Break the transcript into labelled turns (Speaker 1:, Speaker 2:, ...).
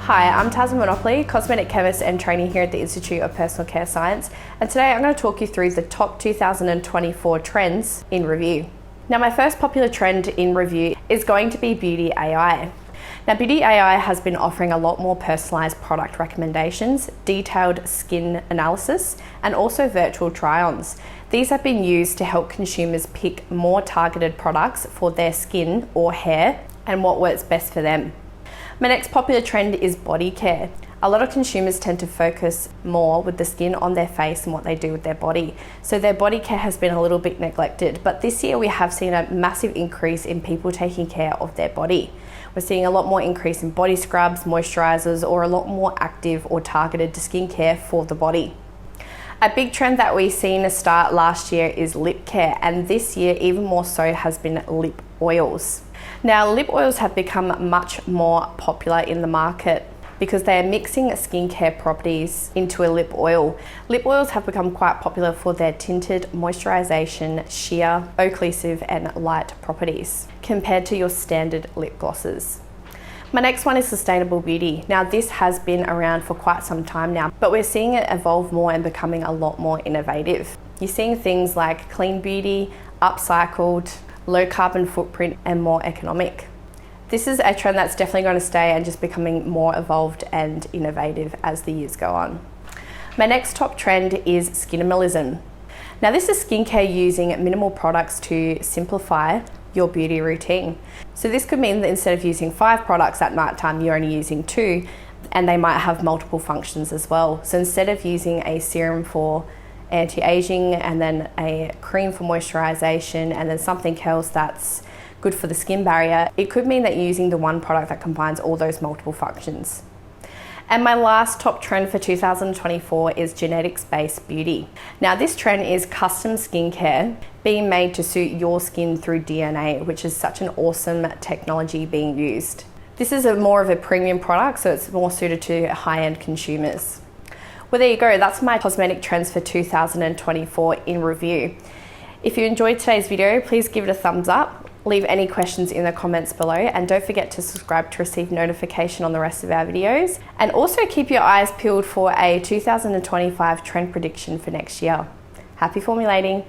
Speaker 1: Hi, I'm Tasmin, Cosmetic Chemist and trainee here at the Institute of Personal Care Science, and today I'm going to talk you through the top 2024 trends in review. Now, my first popular trend in review is going to be Beauty AI. Now, Beauty AI has been offering a lot more personalised product recommendations, detailed skin analysis, and also virtual try-ons. These have been used to help consumers pick more targeted products for their skin or hair and what works best for them. My next popular trend is body care. A lot of consumers tend to focus more with the skin on their face and what they do with their body. So their body care has been a little bit neglected, but this year we have seen a massive increase in people taking care of their body. We're seeing a lot more increase in body scrubs, moisturizers, or a lot more active or targeted skincare for the body. A big trend that we've seen start last year is lip care, and this year even more so has been lip oils. Now, lip oils have become much more popular in the market because they are mixing skincare properties into a lip oil. Lip oils have become quite popular for their tinted, moisturization, sheer, occlusive, and light properties compared to your standard lip glosses. My next one is sustainable beauty. Now, this has been around for quite some time now, but we're seeing it evolve more and becoming a lot more innovative. You're seeing things like clean beauty, upcycled, low carbon footprint, and more economic. This is a trend that's definitely going to stay and just becoming more evolved and innovative as the years go on. My next top trend is skinimalism. Now, this is skincare using minimal products to simplify your beauty routine. So this could mean that instead of using 5 products at night time, you're only using 2, and they might have multiple functions as well. So instead of using a serum for anti-aging and then a cream for moisturization and then something else that's good for the skin barrier, it could mean that you're using the one product that combines all those multiple functions. And my last top trend for 2024 is genetics-based beauty. Now, this trend is custom skincare being made to suit your skin through DNA, which is such an awesome technology being used. This is more of a premium product, so it's more suited to high-end consumers. Well, there you go. That's my cosmetic trends for 2024 in review. If you enjoyed today's video, please give it a thumbs up. Leave any questions in the comments below, and don't forget to subscribe to receive notification on the rest of our videos. And also keep your eyes peeled for a 2025 trend prediction for next year. Happy formulating!